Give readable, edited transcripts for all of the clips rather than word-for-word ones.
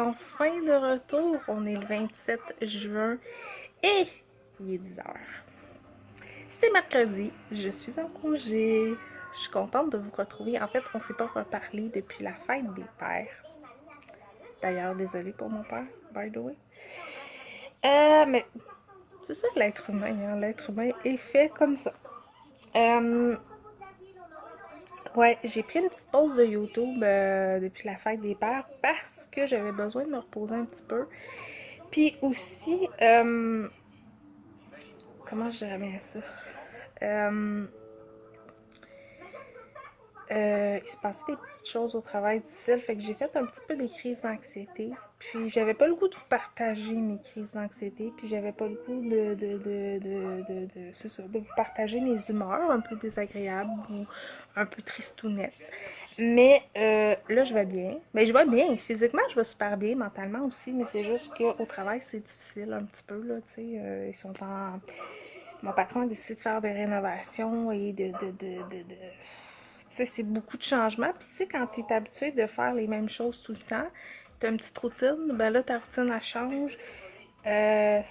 enfin de retour. On est le 27 juin et il est 10 heures. C'est mercredi, je suis en congé. Je suis contente de vous retrouver. En fait, on ne s'est pas reparlé depuis la fête des pères. D'ailleurs, désolée pour mon père, by the way. Mais c'est ça l'être humain, hein? L'être humain est fait comme ça. Ouais, j'ai pris une petite pause de YouTube depuis la fête des pères parce que j'avais besoin de me reposer un petit peu. Puis aussi, comment je dirais bien ça? Euh, il se passait des petites choses au travail difficiles, fait que j'ai fait un petit peu des crises d'anxiété. Puis j'avais pas le goût de partager mes crises d'anxiété, puis j'avais pas le goût c'est ça, de vous partager mes humeurs un peu désagréables ou un peu tristounettes. Mais là, je vais bien. Mais je vais bien. Physiquement, je vais super bien. Mentalement aussi. Mais c'est juste qu'au travail, c'est difficile un petit peu. Là, tu sais, ils sont en... Mon patron a décidé de faire des rénovations et de... Tu sais, c'est beaucoup de changements. Puis tu sais, quand tu es habitué de faire les mêmes choses tout le temps, tu as une petite routine. Ben là, ta routine, elle change. Euh,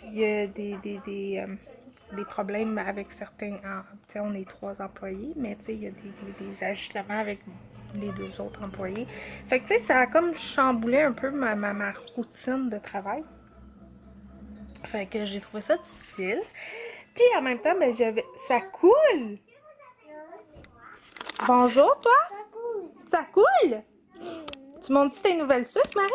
il y a des problèmes avec certains. Tu sais, on est 3 employés, mais tu sais, il y a des ajustements avec les 2 autres employés. Fait que tu sais, ça a comme chamboulé un peu ma routine de travail. Fait que j'ai trouvé ça difficile. Puis en même temps, ben j'avais. Ça coule! Bonjour, toi! Ça coule! Tu montes-tu tes nouvelles suces, Marie?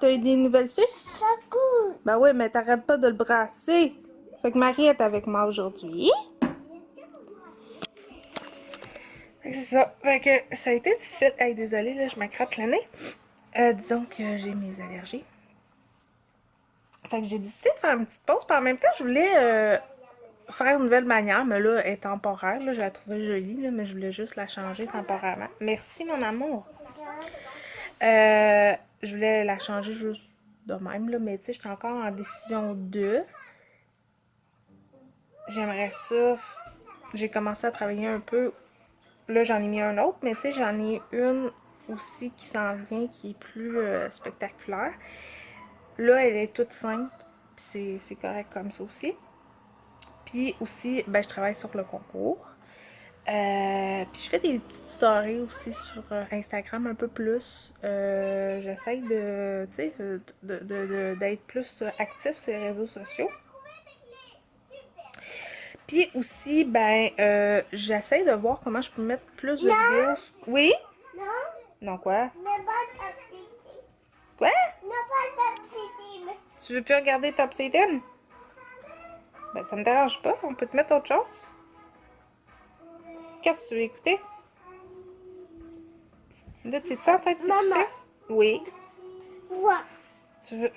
T'as eu des nouvelles suces? Ça coule! Ben oui, mais t'arrêtes pas de le brasser. Fait que Marie est avec moi aujourd'hui. C'est ça. Fait que ça a été difficile. Hey, désolée, là, je m'accroche le nez. Disons que j'ai mes allergies. Fait que j'ai décidé de faire une petite pause. Puis en même temps, je voulais faire une nouvelle manière. Mais là, elle est temporaire. Là, je la trouvais jolie, là, mais je voulais juste la changer temporairement. Merci, mon amour. Je voulais la changer juste de même, là. Mais tu sais, j'étais encore en décision de. J'aimerais ça. J'ai commencé à travailler un peu. Là, j'en ai mis un autre, mais tu sais, j'en ai une aussi qui s'en vient, qui est plus spectaculaire. Là, elle est toute simple, puis c'est correct comme ça aussi. Puis aussi, ben, je travaille sur le concours. Puis je fais des petites stories aussi sur Instagram un peu plus. J'essaye de, tu sais, d'être plus actif sur les réseaux sociaux. Puis aussi, ben, j'essaie de voir comment je peux mettre plus de vidéos. Oui? Non. Non, quoi? Ne pas t'appliquer. Quoi? Ne pas t'appliquer. Tu veux plus regarder Top Satan? Ben, ça me dérange pas. On peut te mettre autre chose. Qu'est-ce que tu veux écouter? Là, t'es-tu en train de t'étouffer? Maman. Oui. Voir. Tu veux...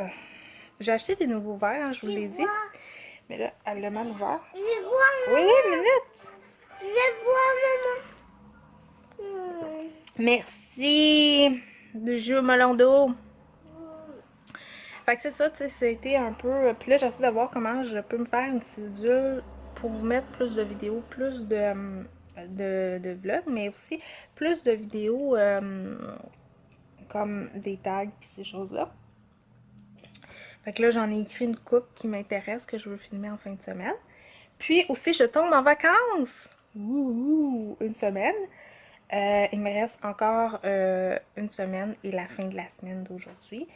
J'ai acheté des nouveaux verres, hein, je vous l'ai dit. Mais là, elle l'a mal ouvert. Je vais voir, maman. Oui, oui, minute. Je vais voir, maman. Merci. De jeu melon d'eau. Fait que c'est ça, tu sais, c'était un peu... Puis là, j'essaie de voir comment je peux me faire une cédule pour vous mettre plus de vidéos, plus de vlogs, mais aussi plus de vidéos comme des tags puis ces choses-là. Fait que là, j'en ai écrit une coupe qui m'intéresse, que je veux filmer en fin de semaine. Puis aussi, je tombe en vacances! Ouh, une semaine. Il me reste encore une semaine et la fin de la semaine d'aujourd'hui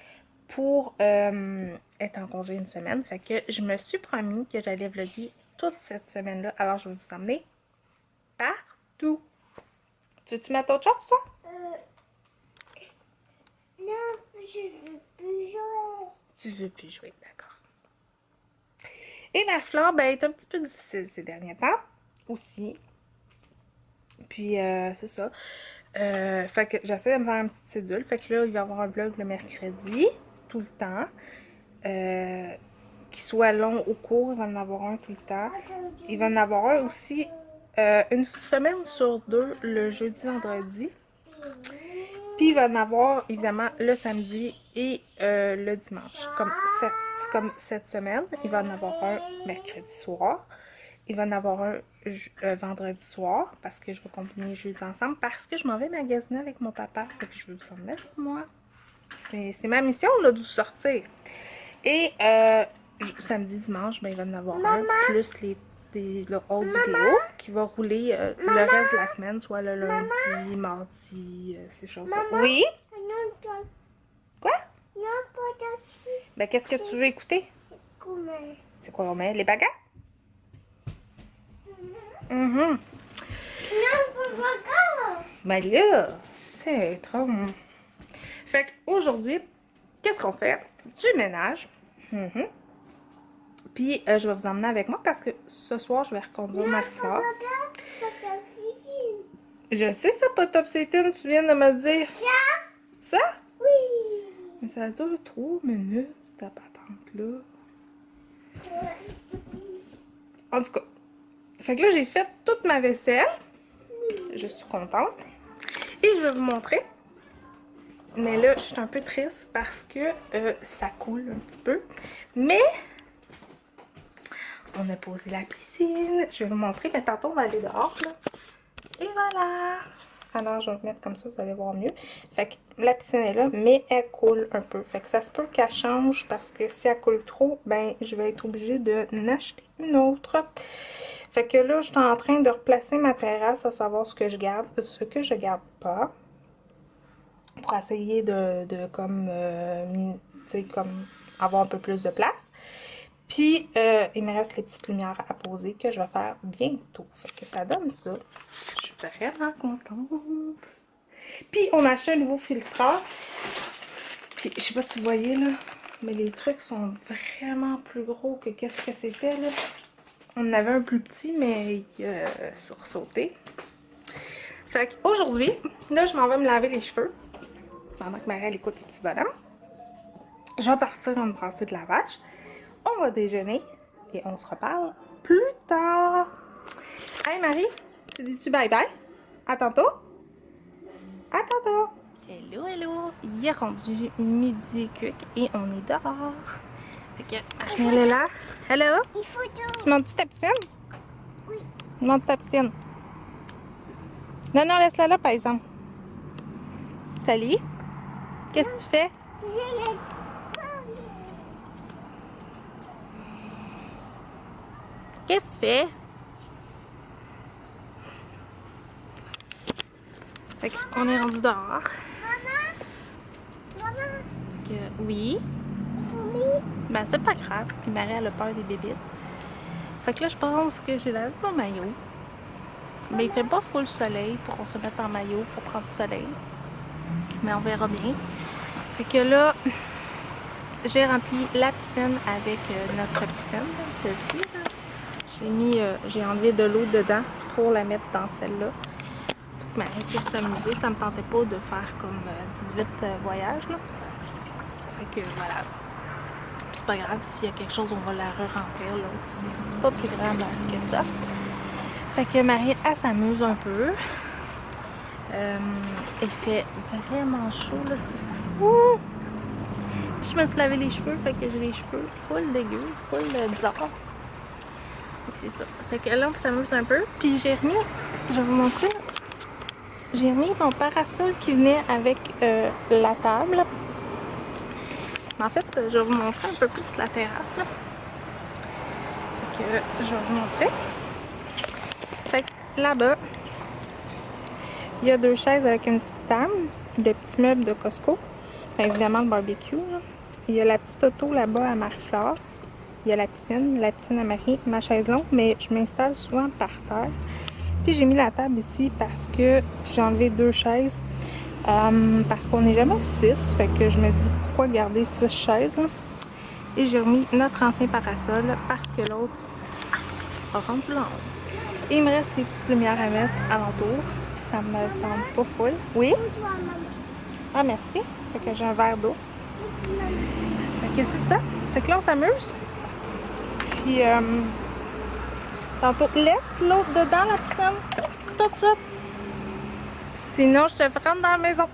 pour être en congé une semaine. Fait que je me suis promis que j'allais vlogger toute cette semaine-là. Alors, je vais vous emmener partout. Tu veux-tu mettre autre chose, toi? Non, je veux plus jouer. Tu veux plus jouer, d'accord. Et Marie-Flore, ben, est un petit peu difficile ces derniers temps aussi. Puis, c'est ça. Fait que j'essaie de me faire une petite cédule. Fait que là, il va y avoir un vlog le mercredi, tout le temps. Qu'il soit long ou court, il va en avoir un tout le temps. Il va en avoir un aussi une semaine sur 2, le jeudi, vendredi. Puis il va en avoir évidemment le samedi et le dimanche. Comme cette semaine, il va en avoir un mercredi soir. il va en avoir un vendredi soir parce que je vais combiner jeudi ensemble parce que je m'en vais magasiner avec mon papa. Fait que je veux vous emmener avec moi. C'est ma mission là, de vous sortir. Et samedi, dimanche, ben, il va en avoir un, plus le haut vidéo qui va rouler le reste de la semaine, soit le lundi, mardi, ces choses-là. Oui? Quoi? Ben, qu'est-ce que tu veux écouter? C'est quoi on met? Les baguettes? Mhm. Ben là, c'est trop... Fait qu'aujourd'hui, qu'est-ce qu'on fait? Du ménage. Puis, je vais vous emmener avec moi parce que ce soir, je vais reconduire Marie-Flore. Je sais ça, pas top Satan, tu viens de me dire. Ça? Oui. Mais ça dure 3 minutes, cette patente-là. En tout cas, fait que là, j'ai fait toute ma vaisselle. Je suis contente. Et je vais vous montrer. Mais là, je suis un peu triste parce que ça coule un petit peu. Mais on a posé la piscine. Je vais vous montrer, mais tantôt, on va aller dehors, là. Et voilà! Alors, je vais me mettre comme ça, vous allez voir mieux. Fait que la piscine est là, mais elle coule un peu. Fait que ça se peut qu'elle change parce que si elle coule trop, ben, je vais être obligée de n'acheter une autre. Fait que là, je suis en train de replacer ma terrasse à savoir ce que je garde, ce que je garde pas. Pour essayer de comme, tu sais, comme avoir un peu plus de place. Puis, il me reste les petites lumières à poser que je vais faire bientôt. Fait que ça donne ça. Je suis vraiment contente. Puis, on a acheté un nouveau filtreur. Puis, je sais pas si vous voyez, là, mais les trucs sont vraiment plus gros que qu'est-ce que c'était, là. On en avait un plus petit, mais il a sursauté. Fait qu'aujourd'hui, là, je m'en vais me laver les cheveux. Pendant que Marie, écoute ses petits bonhommes. Je vais partir en brassée de lavage. On va déjeuner et on se reparle plus tard. Hey Marie, tu dis-tu bye-bye? À tantôt? À tantôt! Hello, hello! Il est rendu midi et on est dehors. Fait que Marie, elle est là. Hello? Tu montes-tu ta piscine? Oui. Monte ta piscine. Non, non, laisse-la là, par exemple. Salut! Qu'est-ce que tu fais? Qu'est-ce que tu fais? Fait qu'on est rendu dehors. Maman! Oui? Ben c'est pas grave. Puis Marie elle a peur des bébites. Fait que là je pense que j'ai lavé mon maillot. Mais il fait pas full soleil pour qu'on se mette en maillot pour prendre du soleil. Mais on verra bien. Fait que là, j'ai rempli la piscine avec notre piscine, celle-ci. J'ai enlevé de l'eau dedans pour la mettre dans celle-là. Pour que Marie puisse s'amuser. Ça me tentait pas de faire comme 18 voyages, là. Fait que voilà. C'est pas grave, s'il y a quelque chose, on va la re-remplir, là. C'est pas plus grave que ça. Fait que Marie, elle s'amuse un peu. Il fait vraiment chaud, là, c'est fou! Puis je me suis lavé les cheveux, fait que j'ai les cheveux full dégueu, full bizarre. Fait que c'est ça. Fait que là, on s'amuse un peu. Puis j'ai remis, je vais vous montrer, j'ai remis mon parasol qui venait avec la table. Mais en fait, je vais vous montrer un peu plus la terrasse, là. Fait que je vais vous montrer. Fait que là-bas, il y a 2 chaises avec une petite table, de petits meubles de Costco. Bien, évidemment, le barbecue, là. Il y a la petite auto là-bas à Marie-Flore. Il y a la piscine à Marie, ma chaise longue, mais je m'installe souvent par terre. Puis j'ai mis la table ici parce que j'ai enlevé 2 chaises. Parce qu'on n'est jamais 6, fait que je me dis pourquoi garder 6 chaises. Hein? Et j'ai remis notre ancien parasol parce que l'autre a rendu long. Et il me reste les petites lumières à mettre alentour. Ça me tente pas full. Oui? Ah, merci. Fait que j'ai un verre d'eau. Fait que c'est ça. Fait que là, on s'amuse. Puis, tantôt, laisse l'autre dedans, la piscine. Tout de suite. Sinon, je te rentre dans la maison.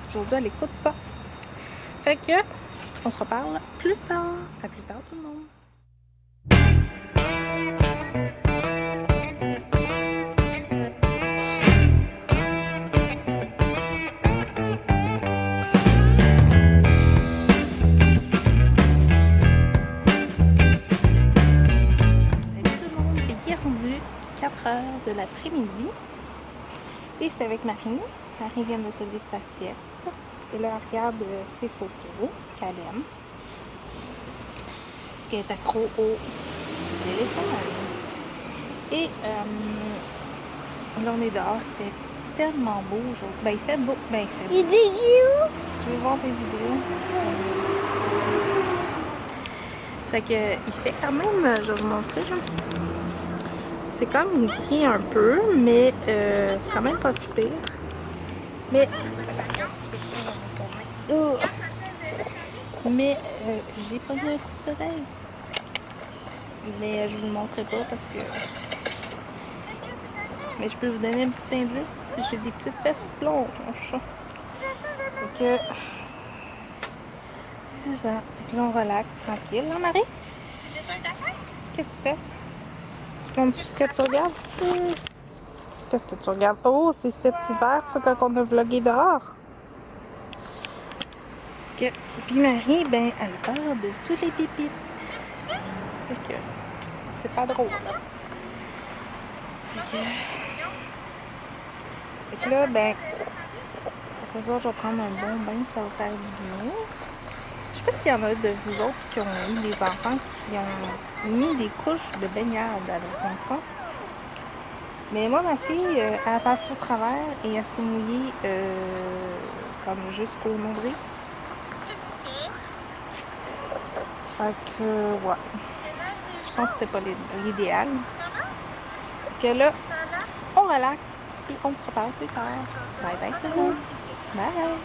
Aujourd'hui, elle écoute pas. Fait que, on se reparle plus tard. À plus tard, tout le monde. 4 heures de l'après-midi. Et j'étais avec Marie. Marie vient de se lever de sa sieste. Et là, elle regarde ses photos qu'elle aime. Parce qu'elle est accro au téléphone. Et là, on est dehors. Il fait tellement beau aujourd'hui. Ben, il fait beau. Ben, il fait beau. Des vidéos? Tu veux voir des vidéos? Fait que, il fait quand même, je vais vous montrer, là. C'est comme gris un peu, mais c'est quand même pas si pire. Mais, mais j'ai pas eu un coup de soleil. Mais je vous le montrerai pas parce que... Mais je peux vous donner un petit indice. J'ai des petites fesses blanches. Fait que... C'est ça. Fait que là, on relaxe, tranquille. Hein, Marie? Qu'est-ce que tu fais? Montre-tu ce que tu regardes? Qu'est-ce que tu regardes? Oh, c'est cet hiver, ça, quand on a vlogué dehors. Que... Puis Marie, ben, elle a peur de tous les pépites. Fait que... C'est pas drôle, là. Fait que là, ben... Ce soir, je vais prendre un bon bain, ça va faire du bien. Je sais pas s'il y en a de vous autres qui ont eu des enfants qui ont mis des couches de baignade à leurs enfants. Mais moi, ma fille, elle a passé au travers et elle s'est mouillée comme jusqu'au nombril. Fait que, ouais. Je pense que c'était pas l'idéal. Fait que là, on relaxe et on se reparle plus tard. Bye bye tout le monde. Bye.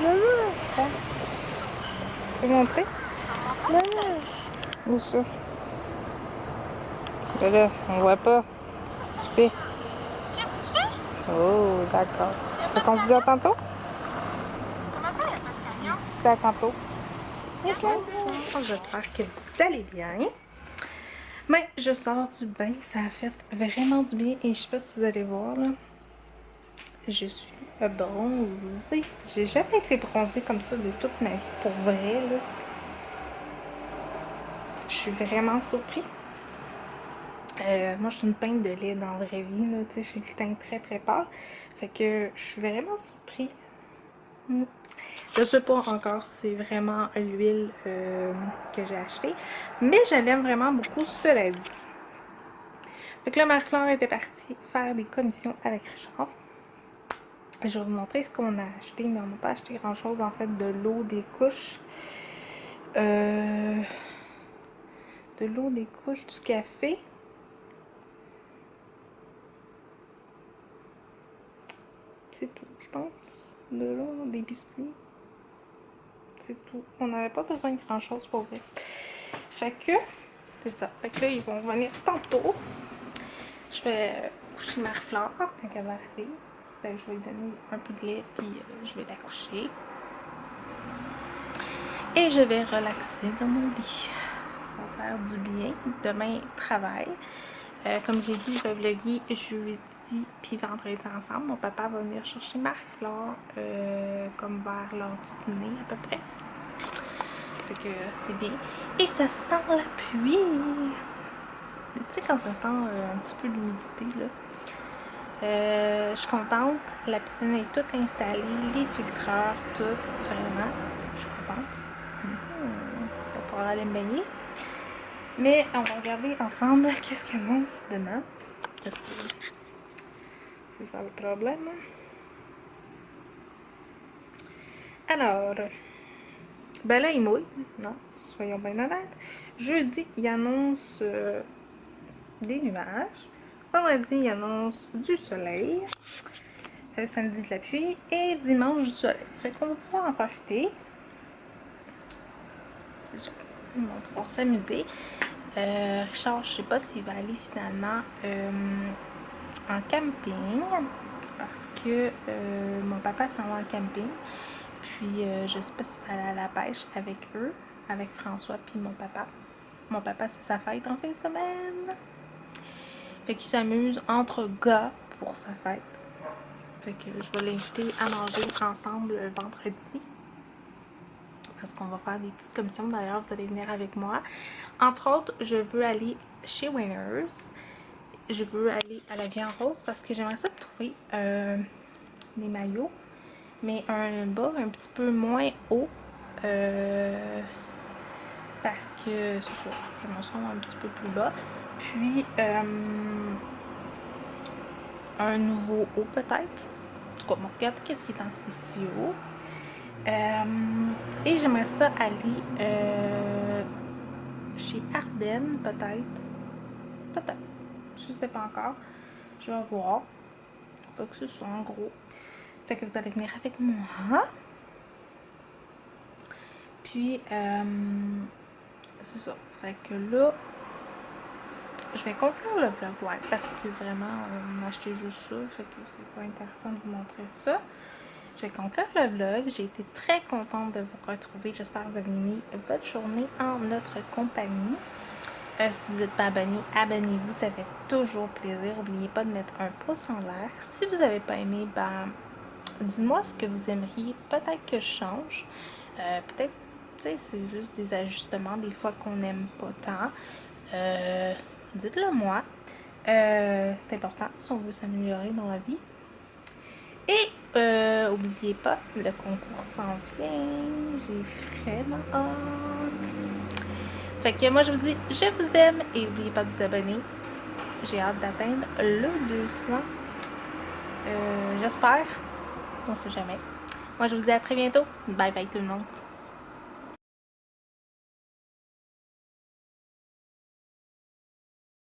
Maman, Tu peux montrer? maman. Où ça? Là, on voit pas. Qu'est-ce que tu fais? Qu'est-ce que tu fais? Oh, d'accord. Fait qu'on se dit à tantôt? Comment ça, il n'y a pas de camion? C'est à tantôt. Bonsoir, j'espère que vous allez bien. Mais je sors du bain, ça a fait vraiment du bien et je sais pas si vous allez voir là. Je suis bronzée. J'ai jamais été bronzée comme ça de toute ma vie, pour vrai là. Je suis vraiment surpris. Moi, je suis une pinte de lait dans la vraie vie, là, tu sais, j'ai le teint très très pâle. Fait que je suis vraiment surpris. Je sais pas encore si c'est vraiment l'huile que j'ai achetée, mais je l'aime vraiment beaucoup, cela dit. Fait que là, Marie-Flore était partie faire des commissions avec Richard. Je vais vous montrer ce qu'on a acheté, mais on n'a pas acheté grand chose en fait, de l'eau, des couches. De l'eau, des couches, du café. C'est tout, je pense. De l'eau, des biscuits. C'est tout. On n'avait pas besoin de grand chose pour vrai. Fait que, c'est ça. Fait que là, ils vont venir tantôt. Je vais coucher Marie-Flore quand elle va arriver. Fait que je vais lui donner un peu de lait, puis je vais la coucher. Et je vais relaxer dans mon lit. Ça va faire du bien. Demain, travail. Comme j'ai dit, je vais vlogger jeudi puis vendredi ensemble. Mon papa va venir chercher Marie-Flore comme vers l'heure du dîner à peu près. Fait que c'est bien. Et ça sent la pluie. Tu sais quand ça sent un petit peu d'humidité là. Je suis contente. La piscine est toute installée. Les filtreurs, tout. Vraiment. Je suis contente. On va pouvoir aller me baigner. Mais on va regarder ensemble qu'est-ce qu'elle annonce demain. Parce que c'est ça le problème. Alors, ben là, il mouille. Non, soyons bien honnêtes. Jeudi, il annonce des nuages. Vendredi, il annonce du soleil. Samedi, de la pluie. Et dimanche, du soleil. Fait qu'on va pouvoir en profiter. On va pouvoir s'amuser. Richard, je sais pas s'il va aller finalement en camping. Parce que mon papa s'en va en camping. Puis je sais pas s'il va aller à la pêche avec eux. Avec François puis mon papa. Mon papa, c'est sa fête en fin de semaine. Fait qu'il s'amuse entre gars pour sa fête. Fait que je vais l'inviter à manger ensemble vendredi. Parce qu'on va faire des petites commissions. D'ailleurs, vous allez venir avec moi. Entre autres, je veux aller chez Winners. je veux aller à la vie en rose parce que j'aimerais ça trouver des maillots, mais un bas un petit peu moins haut. Parce que c'est ça, je me sens un petit peu plus bas. Puis un nouveau haut peut-être. En tout cas, on regarde qu'est-ce qui est en spéciaux. Et j'aimerais ça aller chez Ardennes peut-être. Peut-être. Je sais pas encore. Je vais voir. Faut que ce soit en gros. Fait que vous allez venir avec moi. Puis c'est ça. Fait que là, je vais conclure le vlog, ouais, parce que vraiment, on m'a acheté juste ça, fait que c'est pas intéressant de vous montrer ça. Je vais conclure le vlog. J'ai été très contente de vous retrouver. J'espère que vous avez aimé votre journée en notre compagnie. Si vous n'êtes pas abonné, abonnez-vous, ça fait toujours plaisir. N'oubliez pas de mettre un pouce en l'air. Si vous n'avez pas aimé, ben, dites-moi ce que vous aimeriez. Peut-être que je change. Peut-être, tu sais, c'est juste des ajustements des fois qu'on n'aime pas tant. Dites-le moi. C'est important si on veut s'améliorer dans la vie. Et n'oubliez pas, le concours s'en vient. J'ai vraiment hâte. Fait que moi je vous dis, je vous aime et n'oubliez pas de vous abonner. J'ai hâte d'atteindre le 200. J'espère. On sait jamais. Moi je vous dis à très bientôt. Bye bye tout le monde.